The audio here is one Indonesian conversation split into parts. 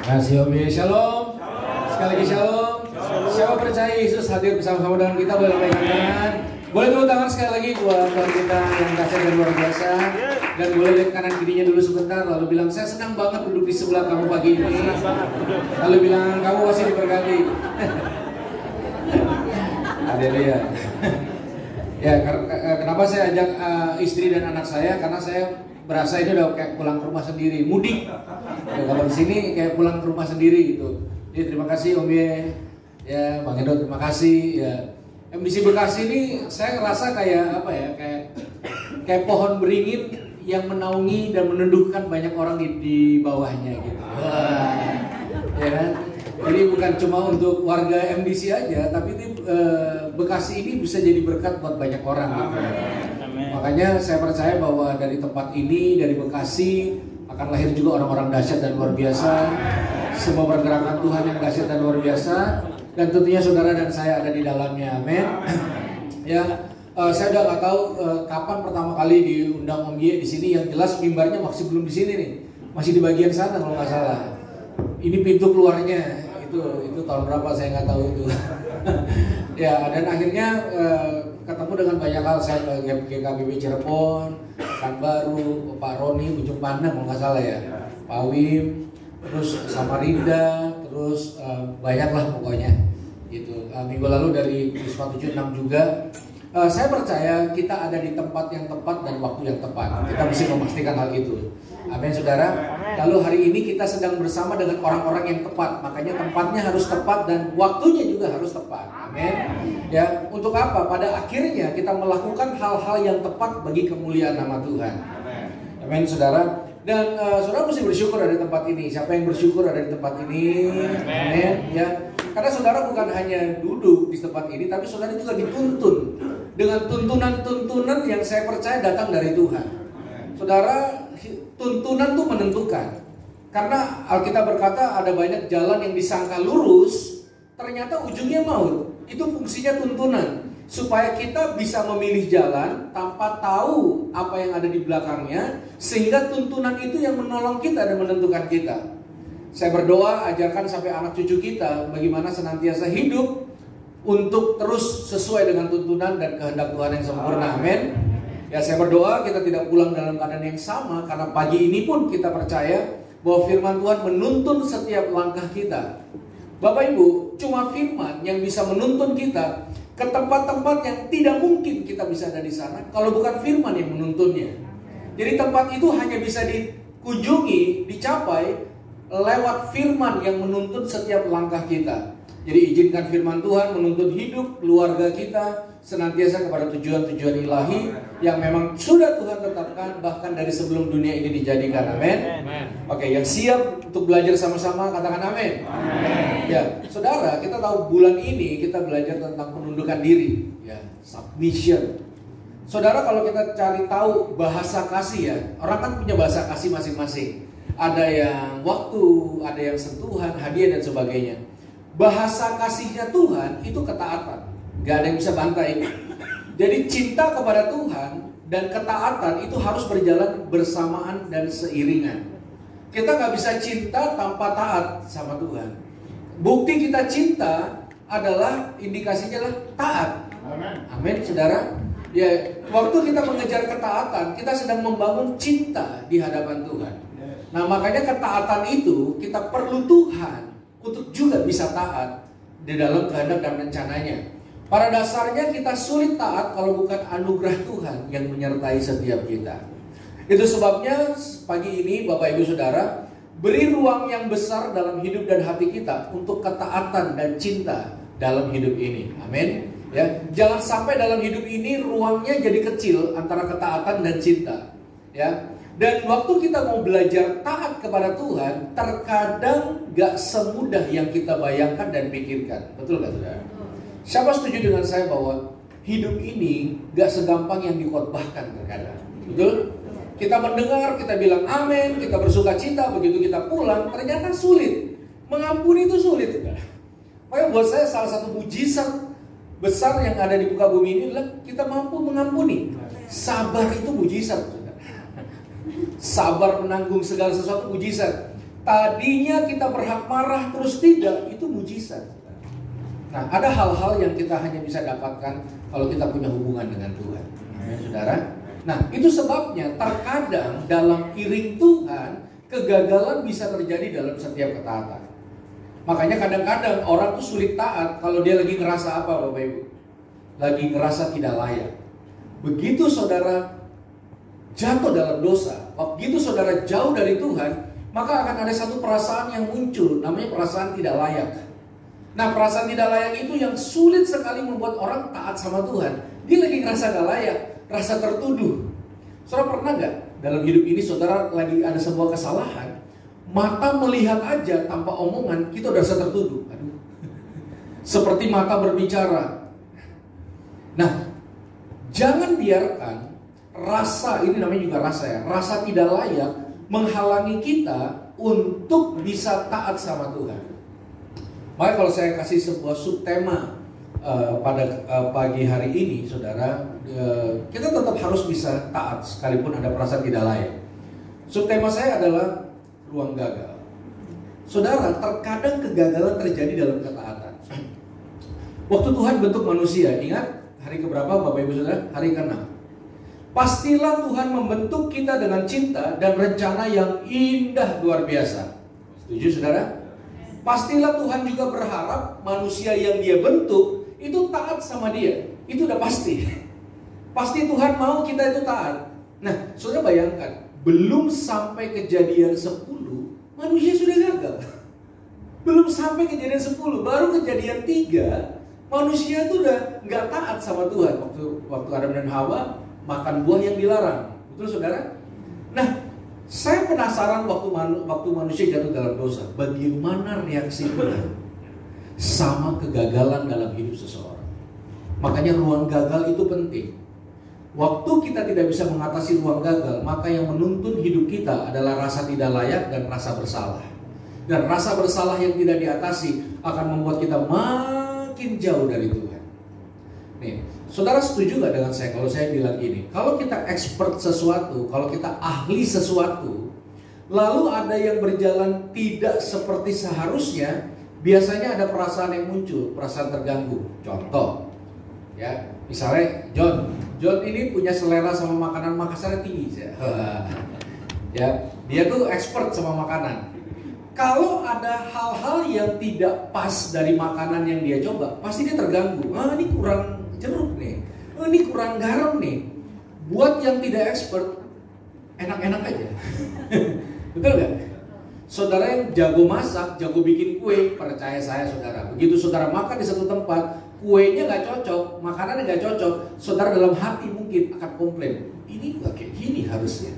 Kasih Om Ye, shalom. Sekali lagi shalom. Siapa percaya Yesus hadir bersama-sama dengan kita, boleh pegang tangan. Boleh tepuk tangan sekali lagi buat Tuhan kita yang dahsyat dan luar biasa. Dan boleh lihat kanan kirinya dulu sebentar, lalu bilang, saya senang banget duduk di sebelah kamu pagi ini. Lalu bilang, kamu masih diberkati. Haleluya. Ya, kenapa saya ajak istri dan anak saya? Karena saya berasa ini udah kayak pulang ke rumah sendiri, mudik. Ya, kalau di sini kayak pulang ke rumah sendiri gitu. Jadi terima kasih Om Ye, ya Bang Edo terima kasih. Ya, MDC Bekasi ini saya ngerasa kayak apa ya, kayak pohon beringin yang menaungi dan meneduhkan banyak orang di bawahnya gitu. Wah, ya kan? Jadi bukan cuma untuk warga MDC aja, tapi ini Bekasi ini bisa jadi berkat buat banyak orang gitu. Makanya saya percaya bahwa dari tempat ini, dari Bekasi akan lahir juga orang-orang dahsyat dan luar biasa. Semua pergerakan Tuhan yang dahsyat dan luar biasa. Dan tentunya saudara dan saya ada di dalamnya, amin. Ya, saya udah nggak tahu kapan pertama kali diundang Om Ye di sini. Yang jelas mimbarnya masih belum di sini nih, masih di bagian sana kalau nggak salah. Ini pintu keluarnya itu tahun berapa saya nggak tahu itu. Ya, dan akhirnya ketemu dengan banyak hal. Saya ke GKBB Cirebon, Pekanbaru, Pak Roni, Ujung Pandang kalau nggak salah ya, Pak Wim, terus Samarinda, terus banyaklah pokoknya gitu. Minggu lalu dari Wisma 76 juga. Saya percaya kita ada di tempat yang tepat dan waktu yang tepat. Kita mesti memastikan hal itu. Amin saudara. Lalu hari ini kita sedang bersama dengan orang-orang yang tepat. Makanya tempatnya harus tepat dan waktunya juga harus tepat. Amin. Ya, untuk apa? Pada akhirnya kita melakukan hal-hal yang tepat bagi kemuliaan nama Tuhan. Amin saudara. Dan saudara mesti bersyukur ada di tempat ini. Siapa yang bersyukur ada di tempat ini? Amin. Ya. Karena saudara bukan hanya duduk di tempat ini, tapi saudara juga dituntun dengan tuntunan-tuntunan yang saya percaya datang dari Tuhan. Saudara, tuntunan itu menentukan. Karena Alkitab berkata ada banyak jalan yang disangka lurus, ternyata ujungnya maut. Itu fungsinya tuntunan. Supaya kita bisa memilih jalan tanpa tahu apa yang ada di belakangnya, sehingga tuntunan itu yang menolong kita dan menentukan kita. Saya berdoa ajarkan sampai anak cucu kita bagaimana senantiasa hidup untuk terus sesuai dengan tuntunan dan kehendak Tuhan yang sempurna. Amin. Ya, saya berdoa kita tidak pulang dalam keadaan yang sama, karena pagi ini pun kita percaya bahwa firman Tuhan menuntun setiap langkah kita. Bapak Ibu, cuma firman yang bisa menuntun kita ke tempat-tempat yang tidak mungkin kita bisa ada di sana kalau bukan firman yang menuntunnya. Jadi tempat itu hanya bisa dikunjungi, dicapai lewat firman yang menuntun setiap langkah kita. Jadi izinkan firman Tuhan menuntun hidup keluarga kita senantiasa kepada tujuan-tujuan ilahi yang memang sudah Tuhan tetapkan bahkan dari sebelum dunia ini dijadikan. Amin. Oke, yang siap untuk belajar sama-sama katakan amin. Ya, saudara, kita tahu bulan ini kita belajar tentang penundukan diri, ya, submission. Saudara, kalau kita cari tahu bahasa kasih ya, orang kan punya bahasa kasih masing-masing. Ada yang waktu, ada yang sentuhan, hadiah dan sebagainya. Bahasa kasihnya Tuhan itu ketaatan. Gak ada yang bisa bantai. Jadi cinta kepada Tuhan dan ketaatan itu harus berjalan bersamaan dan seiringan. Kita gak bisa cinta tanpa taat sama Tuhan. Bukti kita cinta adalah indikasinya adalah taat. Amin, saudara. Ya, waktu kita mengejar ketaatan, kita sedang membangun cinta di hadapan Tuhan. Nah, makanya ketaatan itu kita perlu Tuhan untuk juga bisa taat di dalam kehendak dan rencananya. Pada dasarnya kita sulit taat kalau bukan anugerah Tuhan yang menyertai setiap kita. Itu sebabnya pagi ini Bapak Ibu Saudara, beri ruang yang besar dalam hidup dan hati kita untuk ketaatan dan cinta dalam hidup ini. Amin. Ya, jangan sampai dalam hidup ini ruangnya jadi kecil antara ketaatan dan cinta. Ya. Dan waktu kita mau belajar taat kepada Tuhan, terkadang gak semudah yang kita bayangkan dan pikirkan. Betul gak saudara? Siapa setuju dengan saya bahwa hidup ini gak segampang yang dikhotbahkan terkadang? Betul? Kita mendengar, kita bilang amin, kita bersuka cita, begitu kita pulang, ternyata sulit. Mengampuni itu sulit. Makanya buat saya salah satu mujizat besar yang ada di muka bumi ini adalah kita mampu mengampuni. Sabar itu mujizat. Sabar menanggung segala sesuatu mujizat. Tadinya kita berhak marah terus tidak, itu mujizat. Nah, ada hal-hal yang kita hanya bisa dapatkan kalau kita punya hubungan dengan Tuhan. Amin, saudara. Nah, itu sebabnya terkadang dalam iring Tuhan, kegagalan bisa terjadi dalam setiap ketaatan. Makanya kadang-kadang orang tuh sulit taat kalau dia lagi ngerasa apa, Bapak Ibu? Lagi ngerasa tidak layak. Begitu saudara jatuh dalam dosa, begitu saudara jauh dari Tuhan, maka akan ada satu perasaan yang muncul, namanya perasaan tidak layak. Nah, perasaan tidak layak itu yang sulit sekali membuat orang taat sama Tuhan. Dia lagi ngerasa gak layak, rasa tertuduh. Saudara pernah gak dalam hidup ini saudara lagi ada sebuah kesalahan, mata melihat aja tanpa omongan, kita udah rasa tertuduh. Aduh. Seperti mata berbicara. Nah, jangan biarkan rasa, ini namanya juga rasa ya, rasa tidak layak menghalangi kita untuk bisa taat sama Tuhan. Makanya kalau saya kasih sebuah subtema pada pagi hari ini, saudara, kita tetap harus bisa taat sekalipun ada perasaan tidak layak. Subtema saya adalah ruang gagal. Saudara, terkadang kegagalan terjadi dalam ketaatan. Waktu Tuhan bentuk manusia, ingat hari keberapa Bapak Ibu Saudara? Hari ke-6. Pastilah Tuhan membentuk kita dengan cinta dan rencana yang indah luar biasa. Setuju saudara? Pastilah Tuhan juga berharap manusia yang dia bentuk itu taat sama dia. Itu udah pasti. Pasti Tuhan mau kita itu taat. Nah, saudara bayangkan, belum sampai kejadian 10, manusia sudah gagal. Belum sampai kejadian 10, baru kejadian 3, manusia itu udah nggak taat sama Tuhan. Waktu Adam dan Hawa makan buah yang dilarang, betul saudara? Nah, saya penasaran waktu manusia jatuh dalam dosa, bagaimana reaksi Tuhan sama kegagalan dalam hidup seseorang. Makanya ruang gagal itu penting. Waktu kita tidak bisa mengatasi ruang gagal, maka yang menuntun hidup kita adalah rasa tidak layak dan rasa bersalah. Dan rasa bersalah yang tidak diatasi akan membuat kita makin jauh dari Tuhan. Nih, saudara setuju gak dengan saya kalau saya bilang gini? Kalau kita expert sesuatu, kalau kita ahli sesuatu, lalu ada yang berjalan tidak seperti seharusnya, biasanya ada perasaan yang muncul, perasaan terganggu. Contoh, ya, misalnya John ini punya selera sama makanan Makassar tinggi, ya, dia tuh expert sama makanan. Kalau ada hal-hal yang tidak pas dari makanan yang dia coba, pasti dia terganggu. Ini kurang jeruk nih, ini kurang garam nih. Buat yang tidak expert, enak-enak aja. Betul gak? Saudara yang jago masak, jago bikin kue, percaya saya saudara, begitu saudara makan di satu tempat, kuenya gak cocok, makanannya gak cocok, saudara dalam hati mungkin akan komplain, ini gak kayak gini harusnya.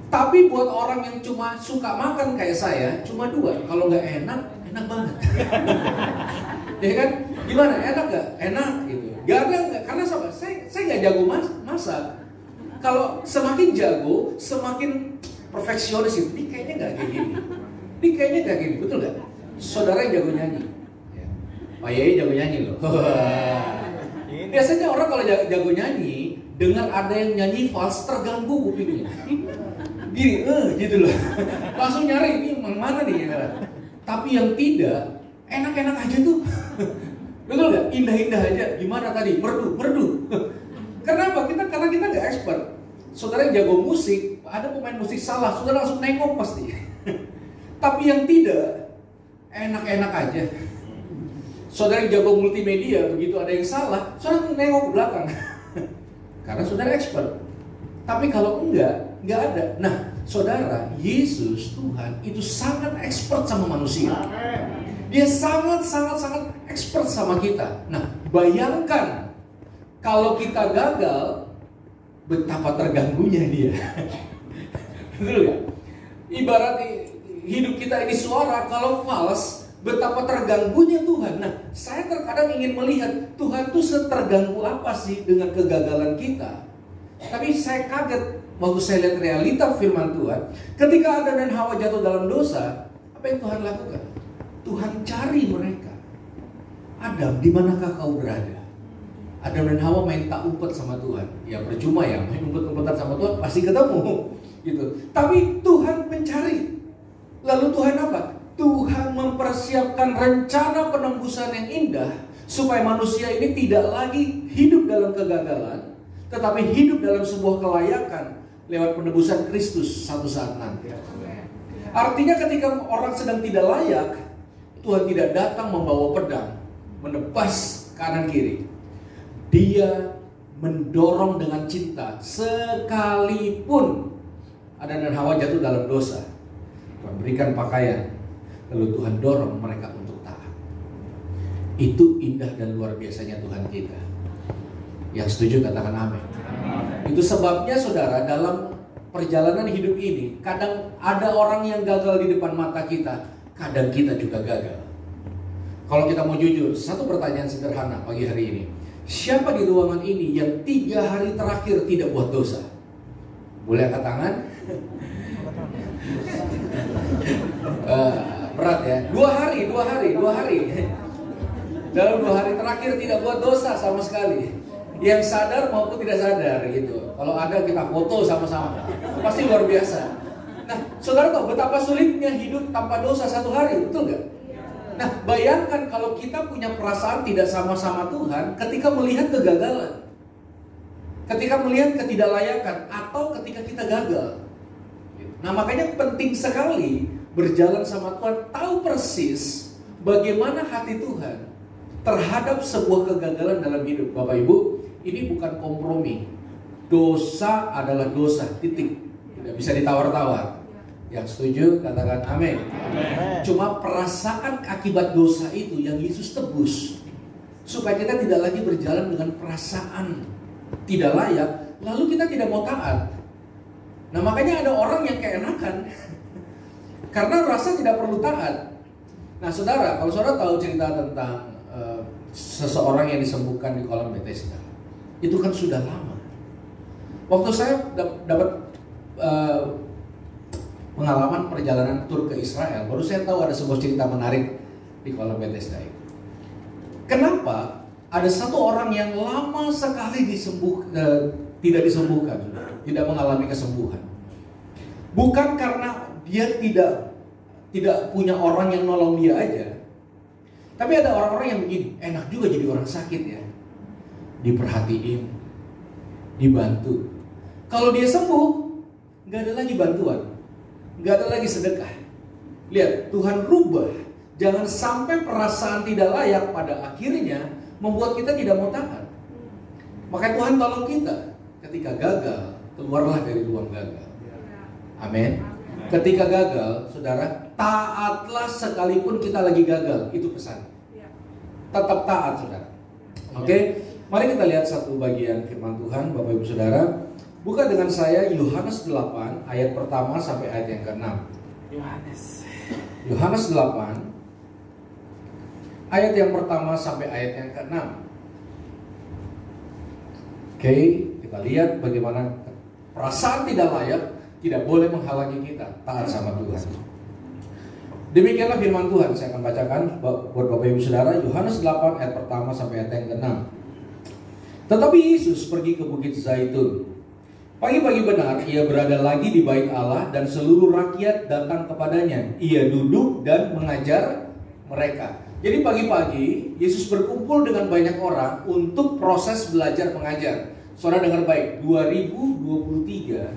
Tapi buat orang yang cuma suka makan kayak saya, cuma 2, kalau gak enak, enak banget. Ya kan? Gimana? Enak gak? Enak gitu. Gak ada gak? Karena sama, saya gak jago masak. Kalau semakin jago, semakin perfeksionis itu. Ini kayaknya gak kayak gini. Ini kayaknya gak gini, betul gak? Saudara yang jago nyanyi. Ya. Pak Yai jago nyanyi loh. Biasanya orang kalau jago nyanyi, dengar ada yang nyanyi fals, terganggu kupingnya. Gini, gitu loh. Langsung nyari, ini mana nih ya. Tapi yang tidak, enak-enak aja tuh. Betul gak? Indah-indah aja. Gimana tadi? Merdu. Kenapa? Karena kita gak expert. Saudara yang jago musik, ada pemain musik salah, saudara langsung nengok pasti. Tapi yang tidak, enak-enak aja. Saudara yang jago multimedia, begitu ada yang salah, saudara nengok ke belakang. Karena saudara expert. Tapi kalau enggak ada. Nah, saudara, Yesus Tuhan itu sangat expert sama manusia. Dia sangat expert sama kita. Nah, bayangkan kalau kita gagal, betapa terganggunya dia. Betul gak? Ibarat hidup kita ini suara, kalau fals, betapa terganggunya Tuhan. Nah, saya terkadang ingin melihat Tuhan tuh seterganggu apa sih dengan kegagalan kita. Tapi saya kaget waktu saya lihat realita firman Tuhan. Ketika Adam dan Hawa jatuh dalam dosa, apa yang Tuhan lakukan? Tuhan cari mereka. Adam, di manakah kau berada? Adam dan Hawa main tak umpet sama Tuhan. Ya percuma ya, main umpet-umpetan sama Tuhan pasti ketemu. Gitu. Tapi Tuhan mencari. Lalu Tuhan apa? Tuhan mempersiapkan rencana penembusan yang indah supaya manusia ini tidak lagi hidup dalam kegagalan, tetapi hidup dalam sebuah kelayakan lewat penebusan Kristus satu saat nanti. Artinya ketika orang sedang tidak layak, Tuhan tidak datang membawa pedang, menebas kanan kiri. Dia mendorong dengan cinta, sekalipun Adam dan Hawa jatuh dalam dosa. Tuhan berikan pakaian, lalu Tuhan dorong mereka untuk taat. Itu indah dan luar biasanya Tuhan kita. Yang setuju katakan amin. Itu sebabnya saudara, dalam perjalanan hidup ini kadang ada orang yang gagal di depan mata kita, kadang kita juga gagal. Kalau kita mau jujur, satu pertanyaan sederhana pagi hari ini. Siapa di ruangan ini yang 3 hari terakhir tidak buat dosa? Boleh angkat tangan? Berat ya. 2 hari. Dalam 2 hari terakhir tidak buat dosa sama sekali. Yang sadar maupun tidak sadar gitu. Kalau ada kita foto sama-sama. Pasti luar biasa. Nah, saudara tahu betapa sulitnya hidup tanpa dosa 1 hari, betul nggak? Nah, bayangkan kalau kita punya perasaan tidak sama-sama Tuhan ketika melihat kegagalan, ketika melihat ketidaklayakan, atau ketika kita gagal. Nah, makanya penting sekali berjalan sama Tuhan, tahu persis bagaimana hati Tuhan terhadap sebuah kegagalan dalam hidup. Bapak Ibu, ini bukan kompromi. Dosa adalah dosa, titik. Tidak bisa ditawar-tawar. Yang setuju katakan amin. Cuma perasaan akibat dosa itu yang Yesus tebus, supaya kita tidak lagi berjalan dengan perasaan tidak layak, lalu kita tidak mau taat. Nah, makanya ada orang yang keenakan karena rasa tidak perlu taat. Nah, saudara, kalau saudara tahu cerita tentang seseorang yang disembuhkan di kolam Bethesda, itu kan sudah lama. Waktu saya dapat pengalaman perjalanan tur ke Israel, baru saya tahu ada sebuah cerita menarik di kolam Bethesda itu. Kenapa ada satu orang yang lama sekali tidak disembuhkan, tidak mengalami kesembuhan? Bukan karena dia tidak punya orang yang nolong dia aja, tapi ada orang-orang yang begini, enak juga jadi orang sakit ya, diperhatiin, dibantu. Kalau dia sembuh, nggak ada lagi bantuan, nggak ada lagi sedekah. Lihat, Tuhan rubah. Jangan sampai perasaan tidak layak pada akhirnya membuat kita tidak mau taat. Maka Tuhan tolong kita. Ketika gagal, keluarlah dari ruang gagal. Amin. Ketika gagal, saudara, taatlah sekalipun kita lagi gagal. Itu pesan. Tetap taat, saudara. Oke, mari kita lihat satu bagian firman Tuhan, Bapak Ibu Saudara. Buka dengan saya Yohanes 8 ayat pertama sampai ayat yang ke-6. Yohanes 8 ayat yang pertama sampai ayat yang ke-6. Oke, kita lihat bagaimana perasaan tidak layak tidak boleh menghalangi kita taat sama Tuhan. Demikianlah firman Tuhan. Saya akan bacakan buat Bapak Ibu Saudara, Yohanes 8 ayat pertama sampai ayat yang ke-6. Tetapi Yesus pergi ke Bukit Zaitun. Pagi-pagi benar ia berada lagi di bait Allah dan seluruh rakyat datang kepadanya. Ia duduk dan mengajar mereka. Jadi pagi-pagi Yesus berkumpul dengan banyak orang untuk proses belajar mengajar. Saudara dengar baik, 2023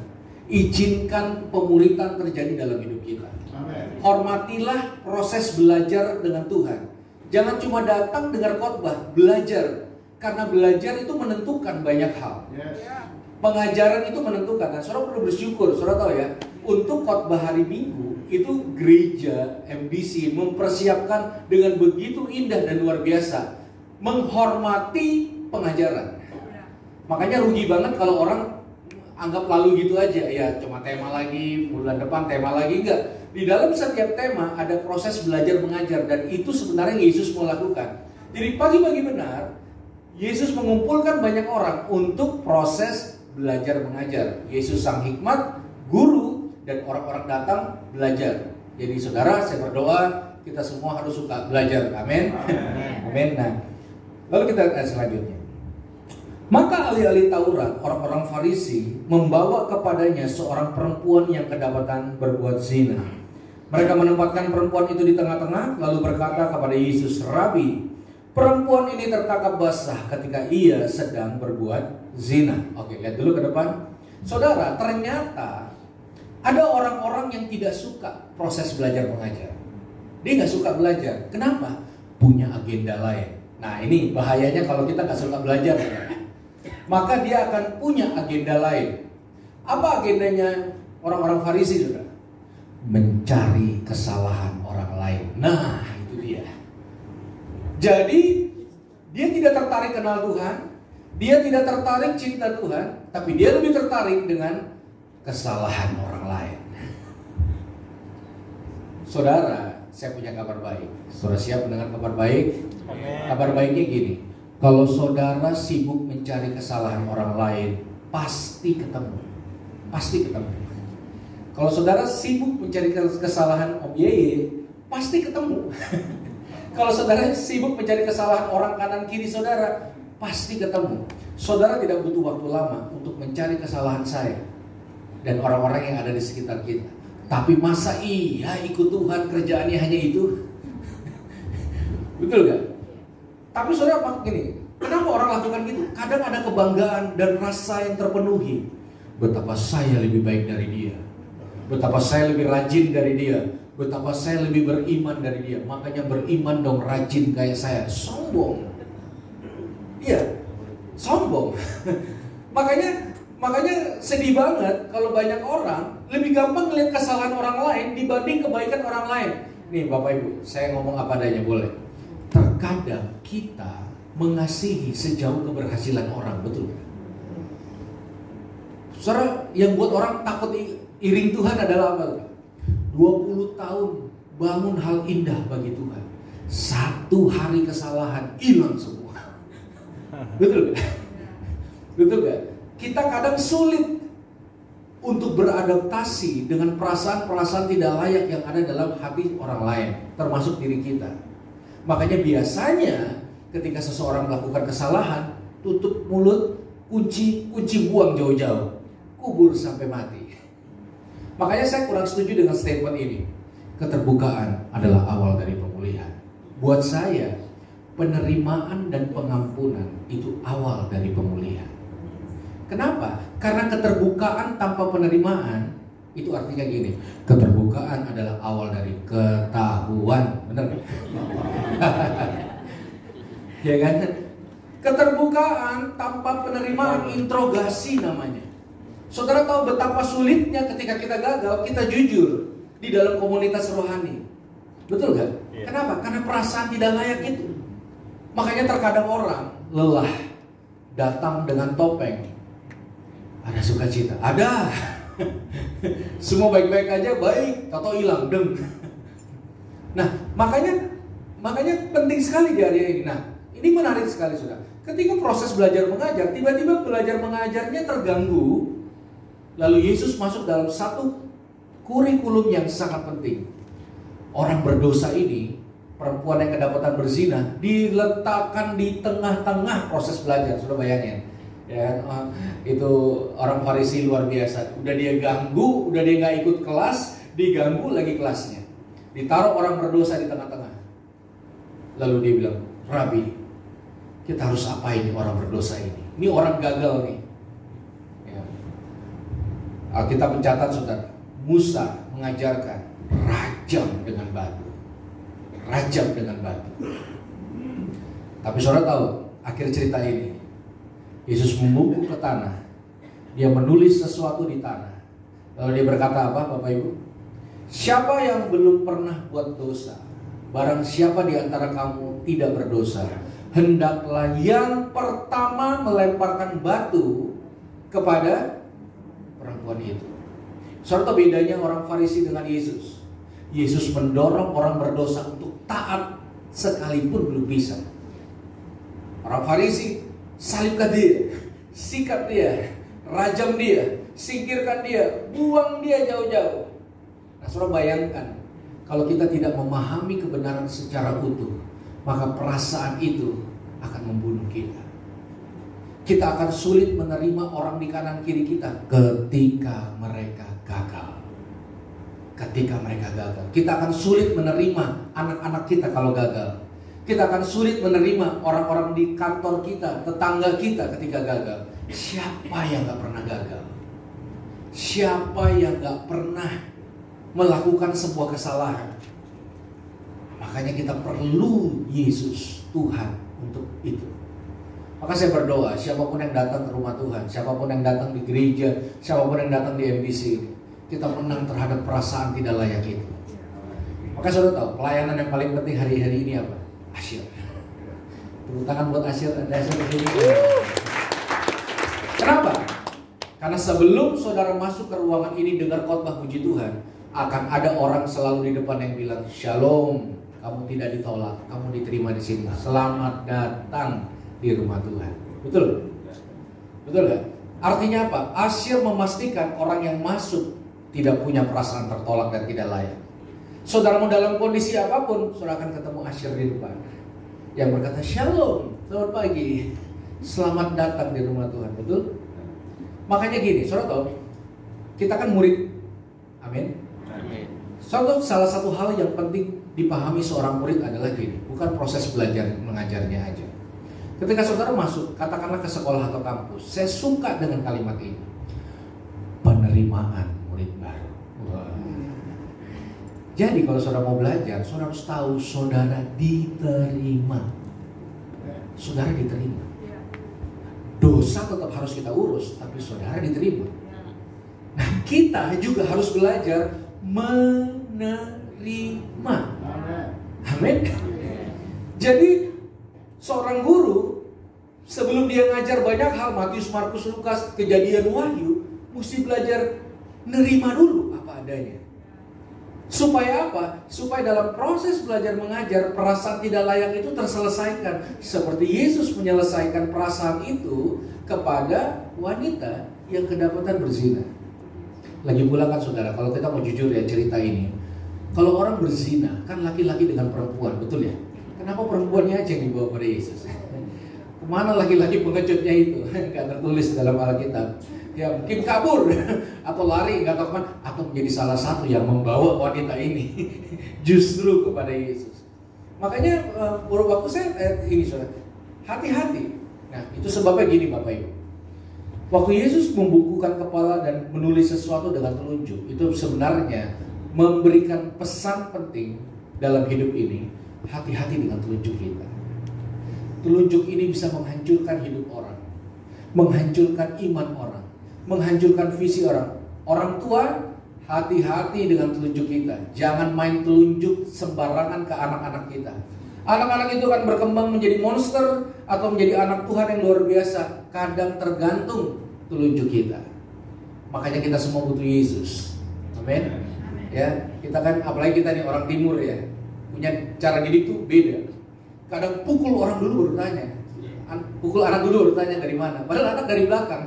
izinkan pemuritan terjadi dalam hidup kita. Amen. Hormatilah proses belajar dengan Tuhan. Jangan cuma datang dengar khotbah, belajar. Karena belajar itu menentukan banyak hal. Yes. Pengajaran itu menentukan. Dan saudara perlu bersyukur, saudara tahu ya, untuk khotbah hari Minggu itu gereja MBC mempersiapkan dengan begitu indah dan luar biasa, menghormati pengajaran. Makanya rugi banget kalau orang anggap lalu gitu aja, ya cuma tema lagi, bulan depan tema lagi. Enggak. Di dalam setiap tema ada proses belajar mengajar, dan itu sebenarnya Yesus mau lakukan. Jadi pagi-pagi benar Yesus mengumpulkan banyak orang untuk proses belajar mengajar. Yesus sang hikmat, guru, dan orang-orang datang belajar. Jadi saudara, saya berdoa kita semua harus suka belajar. Amin. Amin. Nah, lalu kita lihat selanjutnya. Maka ahli-ahli Taurat, orang-orang Farisi, membawa kepadanya seorang perempuan yang kedapatan berbuat zina. Mereka menempatkan perempuan itu di tengah-tengah, lalu berkata kepada Yesus, "Rabi, perempuan ini tertangkap basah ketika ia sedang berbuat zina." Oke, lihat dulu ke depan. Saudara, ternyata ada orang-orang yang tidak suka proses belajar mengajar. Dia nggak suka belajar. Kenapa? Punya agenda lain. Nah, ini bahayanya kalau kita nggak suka belajar. Maka dia akan punya agenda lain. Apa agendanya orang-orang Farisi, saudara? Mencari kesalahan orang lain. Nah, itu dia. Jadi, dia tidak tertarik kenal Tuhan. Dia tidak tertarik cinta Tuhan. Tapi dia lebih tertarik dengan kesalahan orang lain. Saudara, saya punya kabar baik. Saudara siap mendengar kabar baik? Amen. Kabar baiknya gini. Kalau saudara sibuk mencari kesalahan orang lain, pasti ketemu. Pasti ketemu. Kalau saudara sibuk mencari kesalahan Om Yeye, pasti ketemu. Kalau saudara sibuk mencari kesalahan orang kanan kiri saudara, pasti ketemu. Saudara tidak butuh waktu lama untuk mencari kesalahan saya dan orang-orang yang ada di sekitar kita. Tapi masa iya ikut Tuhan kerjaannya hanya itu? Betul gak? Tapi saudara gini, kenapa orang lakukan gitu? Kadang ada kebanggaan dan rasa yang terpenuhi. Betapa saya lebih baik dari dia, betapa saya lebih rajin dari dia, betapa saya lebih beriman dari dia. Makanya beriman dong, rajin kayak saya. Sombong. Iya, sombong. Makanya sedih banget kalau banyak orang lebih gampang melihat kesalahan orang lain dibanding kebaikan orang lain. Nih Bapak Ibu, saya ngomong apa adanya boleh. Terkadang kita mengasihi sejauh keberhasilan orang, betul gak? Saudara, yang buat orang takut iring Tuhan adalah apa? 20 tahun bangun hal indah bagi Tuhan, satu hari kesalahan hilang semua. Betul gak? Betul gak? Kita kadang sulit untuk beradaptasi dengan perasaan-perasaan tidak layak yang ada dalam hati orang lain, termasuk diri kita. Makanya biasanya ketika seseorang melakukan kesalahan, tutup mulut, kunci buang jauh-jauh, kubur sampai mati. Makanya saya kurang setuju dengan statement ini. Keterbukaan adalah awal dari pemulihan. Buat saya, penerimaan dan pengampunan itu awal dari pemulihan. Kenapa? Karena keterbukaan tanpa penerimaan itu artinya gini. Keterbukaan adalah awal dari ketahuan. Benar gak? Ya kan? Keterbukaan tanpa penerimaan, interogasi namanya. Saudara tahu betapa sulitnya ketika kita gagal, kita jujur di dalam komunitas rohani. Betul gak? Iya. Kenapa? Karena perasaan tidak layak itu. Makanya terkadang orang lelah datang dengan topeng. Ada sukacita, ada. Semua baik-baik aja, baik, tato hilang, deng. Nah, makanya penting sekali di area ini. Nah, ini menarik sekali sudah. Ketika proses belajar mengajar, tiba-tiba belajar mengajarnya terganggu. Lalu Yesus masuk dalam satu kurikulum yang sangat penting. Orang berdosa ini, perempuan yang kedapatan berzina, diletakkan di tengah-tengah proses belajar. Sudah bayangin? Ya, itu orang Farisi luar biasa. Udah dia ganggu, udah dia nggak ikut kelas, diganggu lagi kelasnya. Ditaruh orang berdosa di tengah-tengah. Lalu dia bilang, "Rabi, kita harus apain nih orang berdosa ini? Ini orang gagal nih." Ya. Alkitab mencatat saudara, Musa mengajarkan rajam dengan batu, rajam dengan batu. Tapi saudara tahu akhir cerita ini? Yesus membungkuk ke tanah. Dia menulis sesuatu di tanah. Lalu dia berkata apa Bapak Ibu? Siapa yang belum pernah buat dosa, barang siapa di antara kamu tidak berdosa, hendaklah yang pertama melemparkan batu kepada perempuan itu. Saudara tahu bedanya orang Farisi dengan Yesus? Yesus mendorong orang berdosa untuk taat sekalipun belum bisa. Orang Farisi, salibkan dia, sikat dia, rajam dia, singkirkan dia, buang dia jauh-jauh. Nah, saudara bayangkan, kalau kita tidak memahami kebenaran secara utuh, maka perasaan itu akan membunuh kita. Kita akan sulit menerima orang di kanan kiri kita ketika mereka gagal. ketika mereka gagal. Kita akan sulit menerima anak-anak kita kalau gagal. Kita akan sulit menerima orang-orang di kantor kita, tetangga kita ketika gagal. Siapa yang gak pernah gagal? Siapa yang gak pernah melakukan sebuah kesalahan? Makanya kita perlu Yesus, Tuhan, untuk itu. Maka saya berdoa, siapapun yang datang ke rumah Tuhan, siapapun yang datang di gereja, siapapun yang datang di MBC ini, kita menang terhadap perasaan tidak layak itu. Maka saudara tahu, pelayanan yang paling penting hari-hari ini apa? Asyir. Tepuk tangan buat Asyir. Ada Asyir di sini. Kenapa? Karena sebelum saudara masuk ke ruangan ini dengar khotbah puji Tuhan, akan ada orang selalu di depan yang bilang, Shalom, kamu tidak ditolak, kamu diterima di sini. Selamat datang di rumah Tuhan. Betul? Betul gak? Artinya apa? Asyir memastikan orang yang masuk tidak punya perasaan tertolak dan tidak layak. Saudara mau dalam kondisi apapun, saudara akan ketemu Asyir di depan yang berkata, Shalom, selamat pagi, selamat datang di rumah Tuhan. Betul? Makanya gini, saudara tahu, kita kan murid. Amin. Salah satu hal yang penting dipahami seorang murid adalah gini, bukan proses belajar mengajarnya aja. Ketika saudara masuk, katakanlah ke sekolah atau kampus, saya suka dengan kalimat ini, penerimaan murid baru. Jadi kalau saudara mau belajar, saudara harus tahu saudara diterima. Saudara diterima. Dosa tetap harus kita urus, tapi saudara diterima. Nah, kita juga harus belajar menerima. Amin. Jadi seorang guru sebelum dia ngajar banyak hal, Matius, Markus, Lukas, Kejadian, Wahyu, mesti belajar nerima dulu apa adanya. Supaya apa? Supaya dalam proses belajar mengajar, perasaan tidak layak itu terselesaikan. Seperti Yesus menyelesaikan perasaan itu kepada wanita yang kedapatan berzina. Lagi pula kan saudara, kalau kita mau jujur ya cerita ini, kalau orang berzina kan laki-laki dengan perempuan, betul ya? Kenapa perempuannya aja yang dibawa pada Yesus? Kemana laki-laki pengejutnya itu? Gak tertulis dalam Alkitab. Ya mungkin kabur atau lari, nggak tahu kemana, atau menjadi salah satu yang membawa wanita ini justru kepada Yesus. Makanya waktu saya ini saudara, hati-hati. Nah itu sebabnya gini Bapak Ibu. Waktu Yesus membukukan kepala dan menulis sesuatu dengan telunjuk, itu sebenarnya memberikan pesan penting dalam hidup ini. Hati-hati dengan telunjuk kita. Telunjuk ini bisa menghancurkan hidup orang, menghancurkan iman orang, menghancurkan visi orang. Orang tua, hati-hati dengan telunjuk kita. Jangan main telunjuk sembarangan ke anak-anak kita. Anak-anak itu akan berkembang menjadi monster atau menjadi anak Tuhan yang luar biasa. Kadang tergantung telunjuk kita. Makanya kita semua butuh Yesus. Amin. Ya, kita kan apalagi kita nih orang timur ya, punya cara didik tuh beda. Kadang pukul orang dulu baru tanya. Pukul anak dulu baru tanya dari mana. Padahal anak dari belakang.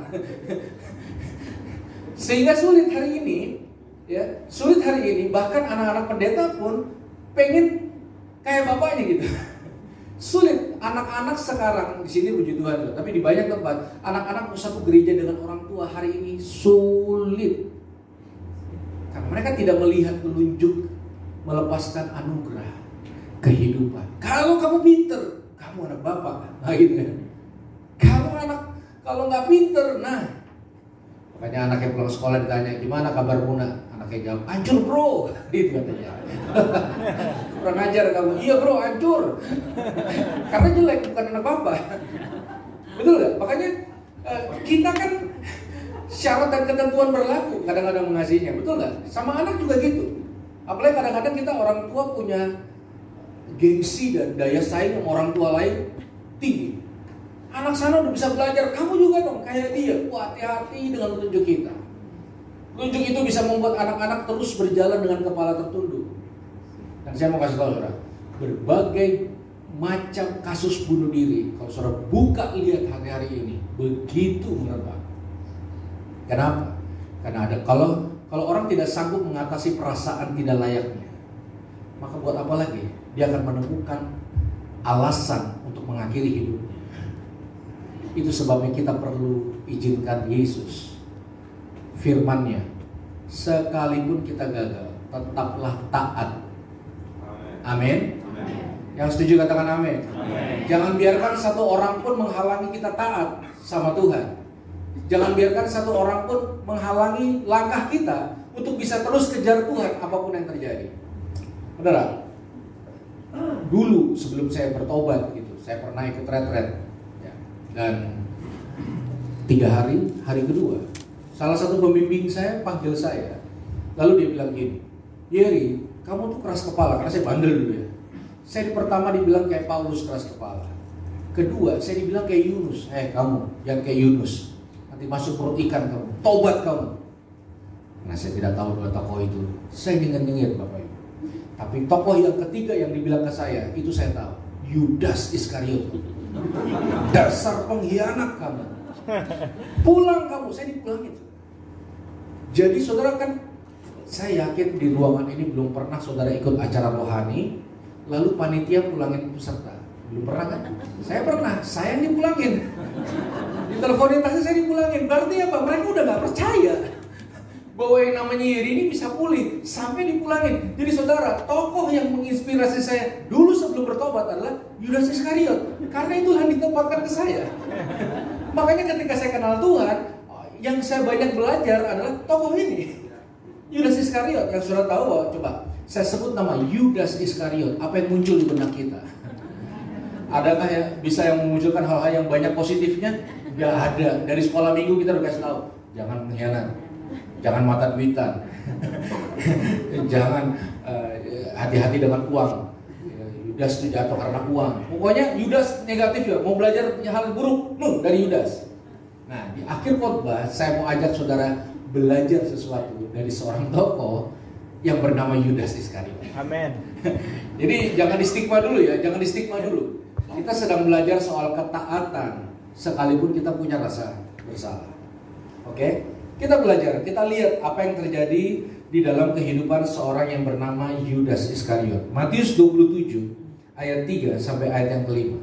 Sehingga sulit hari ini, ya, sulit hari ini. Bahkan anak-anak pendeta pun pengen kayak bapaknya gitu. Sulit. Anak-anak sekarang di sini puji Tuhan, tapi di banyak tempat anak-anak satu gereja dengan orang tua hari ini sulit. Karena mereka tidak melihat telunjuk melepaskan anugerah kehidupan. Kalau kamu pinter, kamu anak bapak, nah gitu kan. Kalau nggak pinter, nah. Makanya anaknya pulang sekolah ditanya, gimana kabar Muna? Anaknya jawab, hancur bro, gitu katanya. Kurang ajar kamu, iya bro, hancur. Karena jelek, bukan anak bapak. Betul gak? Makanya kita kan syarat dan ketentuan berlaku, kadang-kadang mengasihinya, betul gak? Sama anak juga gitu. Apalagi kadang-kadang kita orang tua punya gengsi dan daya saing sama orang tua lain tinggi. Anak sana udah bisa belajar, kamu juga dong kayak dia. Wah, hati-hati dengan telunjuk kita. Telunjuk itu bisa membuat anak-anak terus berjalan dengan kepala tertunduk. Dan saya mau kasih tahu saudara, berbagai macam kasus bunuh diri, kalau saudara buka lihat hari-hari ini, begitu merebak. Kenapa? Karena ada kalau orang tidak sanggup mengatasi perasaan tidak layaknya, maka buat apa lagi? Dia akan menemukan alasan untuk mengakhiri hidupnya. Itu sebabnya kita perlu izinkan Yesus, firman-Nya. Sekalipun kita gagal, tetaplah taat. Amin. Yang setuju katakan amin. Jangan biarkan satu orang pun menghalangi kita taat sama Tuhan. Jangan biarkan satu orang pun menghalangi langkah kita untuk bisa terus kejar Tuhan apapun yang terjadi. Saudara, dulu sebelum saya bertobat gitu, saya pernah ikut retret ya. Dan 3 hari kedua, salah satu pembimbing saya panggil saya. Lalu dia bilang gini, Yeri, kamu tuh keras kepala, karena saya bandel dulu ya. Saya pertama dibilang kayak Paulus keras kepala. Kedua, saya dibilang kayak Yunus. Kamu yang kayak Yunus, nanti masuk perut ikan kamu, tobat kamu. Nah, saya tidak tahu 2 tokoh itu. Saya nyengir Bapak Ibu. Tapi tokoh yang ketiga yang dibilang ke saya, itu saya tahu. Yudas Iskariot. Dasar pengkhianat kamu. Pulang kamu, saya dipulangin. Jadi saudara kan, saya yakin di ruangan ini belum pernah saudara ikut acara rohani, lalu panitia pulangin peserta. Belum pernah kan? Saya pernah, saya yang dipulangin. Diteleponin taksi saya dipulangin. Berarti apa? Mereka udah gak percaya bahwa yang namanya Yeri ini bisa pulih sampai dipulangin. Jadi saudara, tokoh yang menginspirasi saya dulu sebelum bertobat adalah Yudas Iskariot. Karena itulah yang ditempatkan ke saya. Makanya ketika saya kenal Tuhan, yang saya banyak belajar adalah tokoh ini, Yudas Iskariot. Yang saudara tahu bahwa, coba saya sebut nama Yudas Iskariot, apa yang muncul di benak kita? Adakah ya bisa yang memunculkan hal-hal yang banyak positifnya? Gak ada. Dari sekolah minggu kita udah kasih tahu, jangan mengkhianat, jangan mata duitan, jangan hati-hati dengan uang. Yudas itu jatuh karena uang. Pokoknya Yudas negatif ya, mau belajar hal buruk, dari Yudas. Nah, di akhir khotbah saya mau ajak saudara belajar sesuatu dari seorang tokoh yang bernama Yudas Iskariot. Amin. Jadi jangan distigma dulu ya, jangan distigma dulu. Kita sedang belajar soal ketaatan sekalipun kita punya rasa bersalah. Oke? Kita belajar, kita lihat apa yang terjadi di dalam kehidupan seorang yang bernama Yudas Iskariot. Matius 27 ayat 3 sampai ayat yang kelima.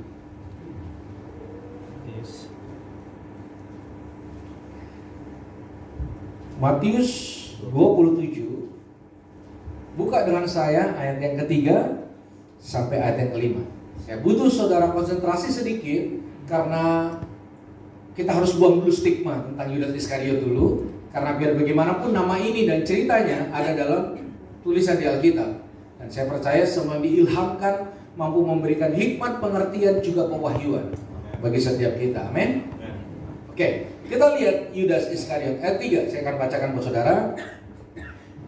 Matius 27, buka dengan saya ayat yang ketiga sampai ayat yang kelima. Saya butuh saudara konsentrasi sedikit karena kita harus buang dulu stigma tentang Yudas Iskariot dulu. Karena biar bagaimanapun nama ini dan ceritanya ada dalam tulisan di Alkitab. Dan saya percaya semua diilhamkan, mampu memberikan hikmat, pengertian, juga pewahyuan bagi setiap kita. Amin. Oke, kita lihat Yudas Iskariot ayat 3. Saya akan bacakan buat saudara.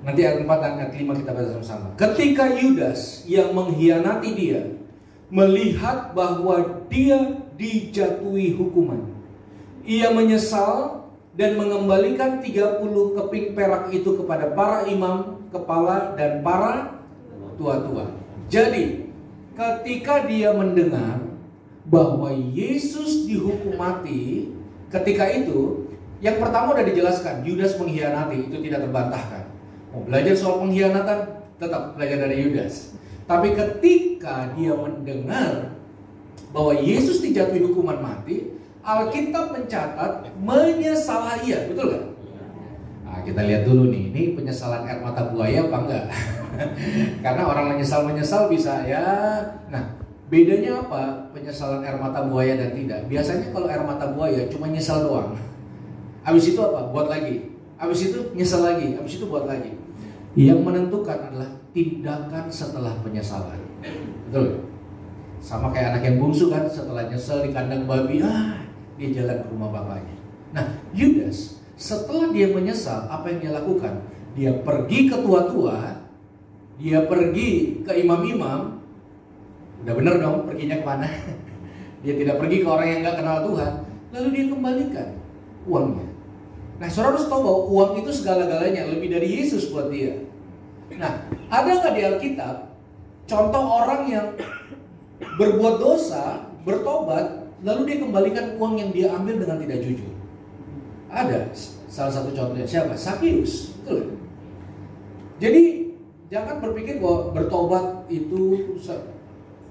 Nanti ayat 4 dan ayat 5 kita baca sama-sama. Ketika Yudas yang mengkhianati dia melihat bahwa dia dijatuhi hukuman, ia menyesal dan mengembalikan 30 keping perak itu kepada para imam, kepala, dan para tua-tua. Jadi ketika dia mendengar bahwa Yesus dihukum mati, ketika itu yang pertama udah dijelaskan, Yudas mengkhianati, itu tidak terbantahkan. Mau belajar soal pengkhianatan, tetap belajar dari Yudas. Tapi ketika dia mendengar bahwa Yesus dijatuhi hukuman mati, Alkitab mencatat menyesalah ia, betul gak? Nah, kita lihat dulu nih, ini penyesalan air mata buaya apa enggak? Karena orang menyesal bisa ya. Nah, bedanya apa penyesalan air mata buaya dan tidak? Biasanya kalau air mata buaya cuma nyesal doang. Habis itu apa? Buat lagi. Habis itu nyesal lagi, habis itu buat lagi. Yang menentukan adalah tindakan setelah penyesalan. Betul? Sama kayak anak yang bungsu kan, setelah nyesel di kandang babi, dia jalan ke rumah bapaknya. Nah, Yudas setelah dia menyesal, apa yang dia lakukan? Dia pergi ke tua-tua, dia pergi ke imam-imam. Udah bener dong perginya kemana? Dia tidak pergi ke orang yang gak kenal Tuhan. Lalu dia kembalikan uangnya. Nah, saudara harus tahu bahwa uang itu segala-galanya, lebih dari Yesus buat dia. Nah, ada nggak di Alkitab contoh orang yang berbuat dosa, bertobat, lalu dia kembalikan uang yang dia ambil dengan tidak jujur? Ada. Salah satu contohnya siapa? Sakius. Betul. Jadi jangan berpikir bahwa bertobat itu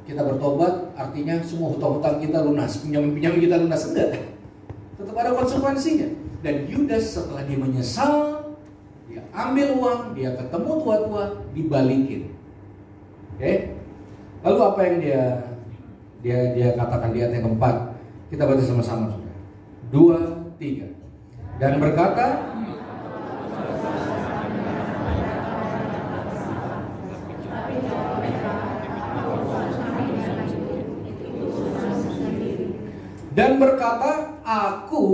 kita bertobat artinya semua hutang-hutang kita lunas, pinjam kita lunas. Enggak. Tetap ada konsekuensinya. Dan Yudas setelah dia menyesal, dia ambil uang, dia ketemu tua-tua, dibalikin. Oke? Lalu apa yang dia katakan di ayat yang keempat? Kita baca sama-sama, saudara. 2, 3. Dan berkata, aku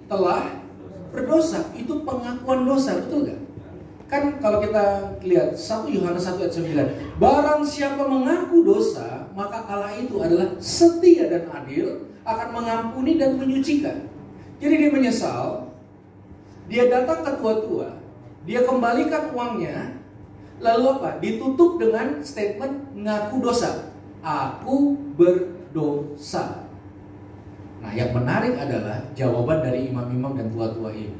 telah berdosa. Itu pengakuan dosa, betul gak? Kan kalau kita lihat 1 Yohanes 1 ayat 9, barang siapa mengaku dosa, maka Allah itu adalah setia dan adil, akan mengampuni dan menyucikan. Jadi dia menyesal, dia datang ke tua-tua, dia kembalikan uangnya, lalu apa? Ditutup dengan statement ngaku dosa. Aku berdosa. Nah, yang menarik adalah jawaban dari imam-imam dan tua-tua ini.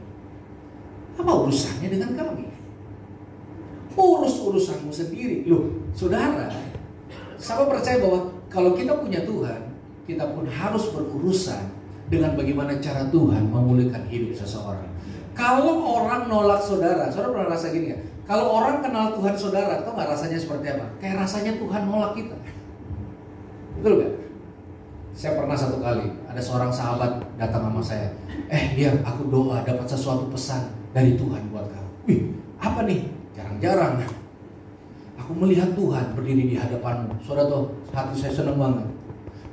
Apa urusannya dengan kami? Urus urusanmu sendiri. Loh, saudara, saya percaya bahwa kalau kita punya Tuhan, kita pun harus berurusan dengan bagaimana cara Tuhan memulihkan hidup seseorang. Kalau orang nolak saudara pernah rasa gini ya? Kalau orang kenal Tuhan saudara, tau gak rasanya seperti apa? Kayak rasanya Tuhan nolak kita. Betul gak? Saya pernah satu kali, ada seorang sahabat datang sama saya. Dia, aku doa dapat sesuatu pesan dari Tuhan buat kamu. Wih, apa nih? Jarang-jarang aku melihat Tuhan berdiri di hadapanmu. Saudara tuh, hati saya senang banget.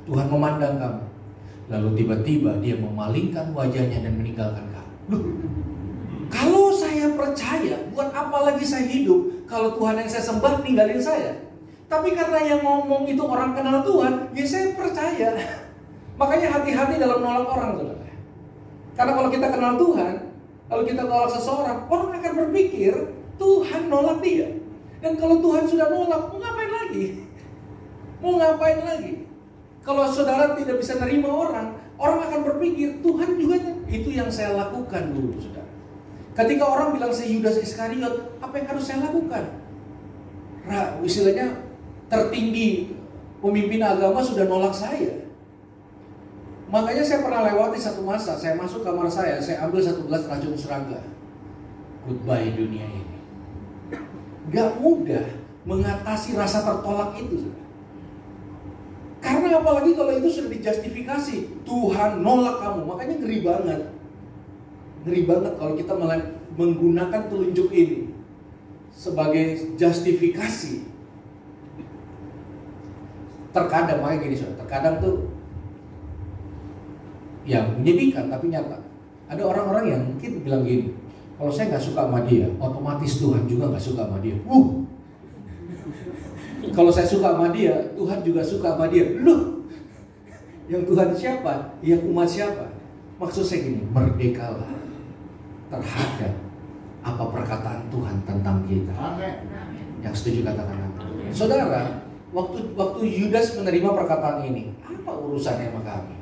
Tuhan memandang kamu. Lalu tiba-tiba dia memalingkan wajahnya dan meninggalkan kamu. Loh, kalau saya percaya, buat apa lagi saya hidup kalau Tuhan yang saya sembah ninggalin saya? Tapi karena yang ngomong itu orang kenal Tuhan, ya saya percaya. Makanya hati-hati dalam nolak orang, saudara. Karena kalau kita kenal Tuhan, lalu kita nolak seseorang, orang akan berpikir Tuhan nolak dia. Dan kalau Tuhan sudah nolak, mau ngapain lagi? Mau ngapain lagi? Kalau saudara tidak bisa nerima orang akan berpikir Tuhan juga itu yang saya lakukan dulu, saudara. Ketika orang bilang saya Yudas Iskariot, apa yang harus saya lakukan? Istilahnya tertinggi pemimpin agama sudah nolak saya. Makanya saya pernah lewati satu masa, saya masuk kamar saya ambil 1 gelas racun serangga. Goodbye dunia ini. Gak mudah mengatasi rasa tertolak itu, saudara. Karena apalagi kalau itu sudah dijustifikasi, Tuhan nolak kamu, makanya ngeri banget. Ngeri banget kalau kita menggunakan telunjuk ini sebagai justifikasi. Terkadang, makanya gini saudara, terkadang tuh ya menyedihkan tapi nyata. Ada orang-orang yang mungkin bilang gini, kalau saya nggak suka sama dia, otomatis Tuhan juga nggak suka sama dia. Kalau saya suka sama dia, Tuhan juga suka sama dia. Loh, yang Tuhan siapa? Yang umat siapa? Maksud saya gini, merdekalah terhadap apa perkataan Tuhan tentang kita. Amen. Yang setuju katakan amin. Saudara, waktu Yudas menerima perkataan ini, apa urusannya sama kami?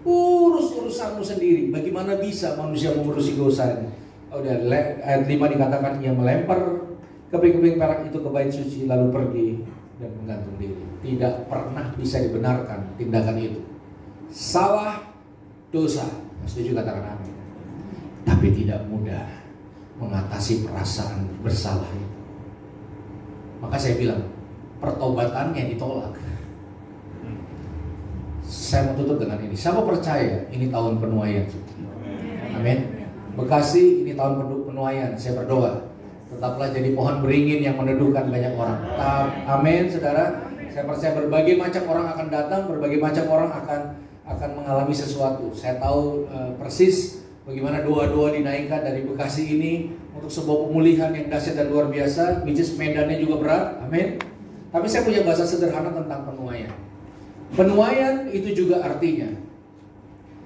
Urus urusanmu sendiri. Bagaimana bisa manusia mengurusi dosanya? Udah, ayat 5 dikatakan ia melempar keping-keping perak itu ke bait suci lalu pergi dan menggantung diri. Tidak pernah bisa dibenarkan tindakan itu. Salah, dosa. Setuju katakan amin. Tapi tidak mudah mengatasi perasaan bersalah itu. Maka saya bilang, pertobatannya ditolak. Saya mau tutup dengan ini. Siapa percaya ini tahun penuaian? Amin. Bekasi ini tahun penuaian. Saya berdoa, tetaplah jadi pohon beringin yang meneduhkan banyak orang. Amin, saudara. Saya percaya berbagai macam orang akan datang, berbagai macam orang akan mengalami sesuatu. Saya tahu persis bagaimana doa-doa dinaikkan dari Bekasi ini untuk sebuah pemulihan yang dahsyat dan luar biasa. Which is medannya juga berat. Amin. Tapi saya punya bahasa sederhana tentang penuaian. Penuaian itu juga artinya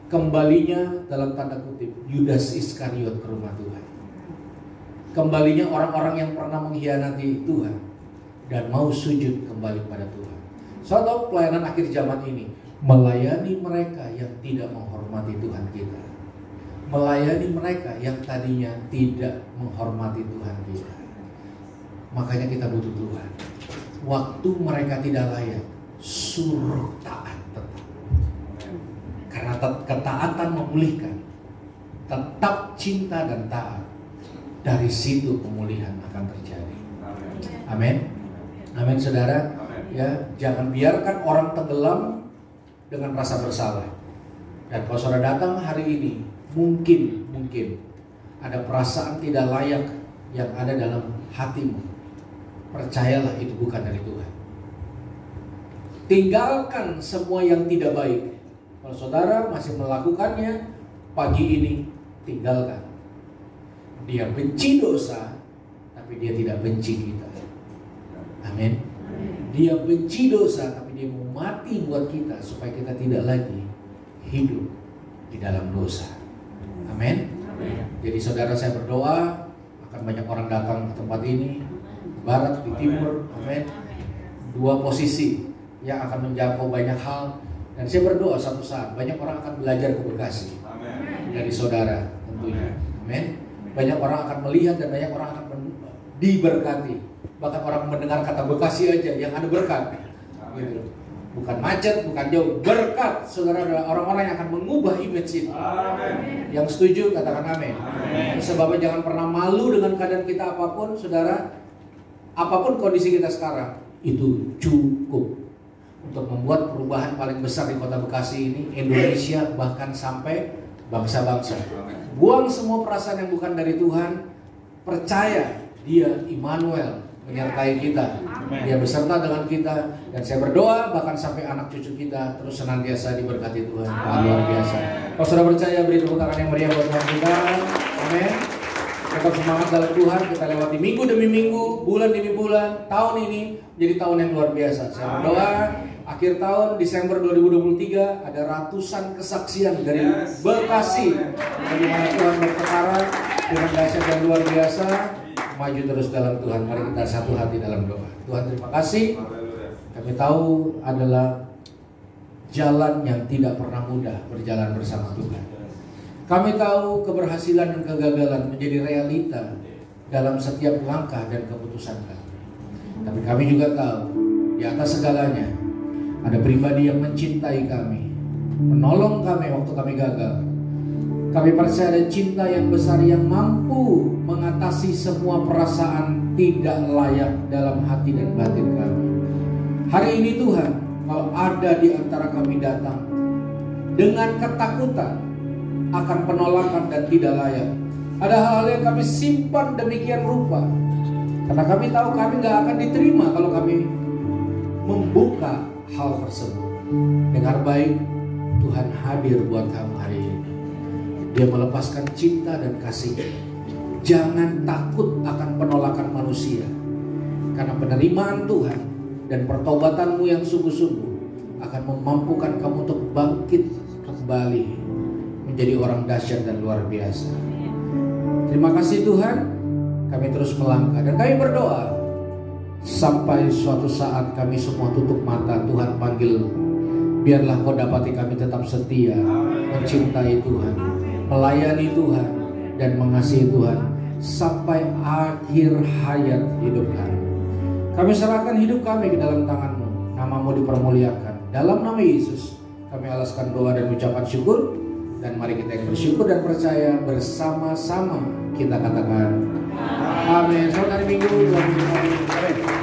kembalinya dalam tanda kutip Yudas Iskariot ke rumah Tuhan. Kembalinya orang-orang yang pernah mengkhianati Tuhan dan mau sujud kembali pada Tuhan. Saya tahu pelayanan akhir zaman ini melayani mereka yang tidak menghormati Tuhan kita. Melayani mereka yang tadinya tidak menghormati Tuhan kita. Makanya kita butuh Tuhan. Waktu mereka tidak layak, suruh taat tetap. Karena ketaatan memulihkan. Tetap cinta dan taat. dari situ pemulihan akan terjadi. Amin. Amin saudara. Ya, jangan biarkan orang tenggelam dengan rasa bersalah. Dan kalau saudara datang hari ini, mungkin ada perasaan tidak layak yang ada dalam hatimu. Percayalah itu bukan dari Tuhan. Tinggalkan semua yang tidak baik. Kalau saudara masih melakukannya, pagi ini tinggalkan. Dia benci dosa, tapi dia tidak benci kita. Amin. Dia benci dosa, tapi dia mau mati buat kita supaya kita tidak lagi hidup di dalam dosa. Amin. Jadi saudara, saya berdoa akan banyak orang datang ke tempat ini, di barat, di timur. Amin. Dua posisi yang akan menjangkau banyak hal. Dan saya berdoa satu saat banyak orang akan belajar keberkasi dari saudara tentunya. Amin. Banyak orang akan melihat dan banyak orang akan diberkati. Bahkan orang mendengar kata Bekasi aja yang ada berkat. Gitu. Bukan macet, bukan jauh, berkat. Saudara adalah orang-orang yang akan mengubah image itu. Amen. Yang setuju katakan amin. Sebabnya jangan pernah malu dengan keadaan kita apapun, saudara. Apapun kondisi kita sekarang, itu cukup untuk membuat perubahan paling besar di kota Bekasi ini, Indonesia, bahkan sampai bangsa-bangsa. Buang semua perasaan yang bukan dari Tuhan. Percaya Dia Immanuel menyertai kita. Dia beserta dengan kita. Dan saya berdoa bahkan sampai anak cucu kita terus senantiasa diberkati Tuhan. Luar biasa. Kalau sudah percaya, beri tepuk tangan yang meriah buat Tuhan kita. Amin. Tetap semangat dalam Tuhan. Kita lewati minggu demi minggu, bulan demi bulan. Tahun ini jadi tahun yang luar biasa. Saya berdoa akhir tahun Desember 2023 ada ratusan kesaksian dari Bekasi, bagaimana Tuhan berperkara dengan dahsyat dan luar biasa. Maju terus dalam Tuhan. Mari kita satu hati dalam doa. Tuhan, terima kasih. Kami tahu adalah jalan yang tidak pernah mudah berjalan bersama Tuhan. Kami tahu keberhasilan dan kegagalan menjadi realita dalam setiap langkah dan keputusan kami. Tapi kami juga tahu di atas segalanya ada pribadi yang mencintai kami, menolong kami waktu kami gagal. Kami percaya ada cinta yang besar yang mampu mengatasi semua perasaan tidak layak dalam hati dan batin kami. Hari ini Tuhan, kalau ada di antara kami datang dengan ketakutan akan penolakan dan tidak layak, ada hal-hal yang kami simpan demikian rupa, karena kami tahu kami gak akan diterima kalau kami membuka hal tersebut. Dengar baik, Tuhan hadir buat kamu hari ini. Dia melepaskan cinta dan kasih. Jangan takut akan penolakan manusia, karena penerimaan Tuhan dan pertobatanmu yang sungguh-sungguh akan memampukan kamu untuk bangkit kembali menjadi orang dahsyat dan luar biasa. Terima kasih Tuhan. Kami terus melangkah dan kami berdoa sampai suatu saat kami semua tutup mata, Tuhan panggil. Biarlah Kau dapati kami tetap setia, mencintai Tuhan, melayani Tuhan, dan mengasihi Tuhan sampai akhir hayat hidup kami. Kami serahkan hidup kami ke dalam tangan-Mu. Nama-Mu dipermuliakan. Dalam nama Yesus kami alaskan doa dan ucapan syukur. Dan mari kita yang bersyukur dan percaya bersama-sama kita katakan amin. Selamat hari Minggu. Amin.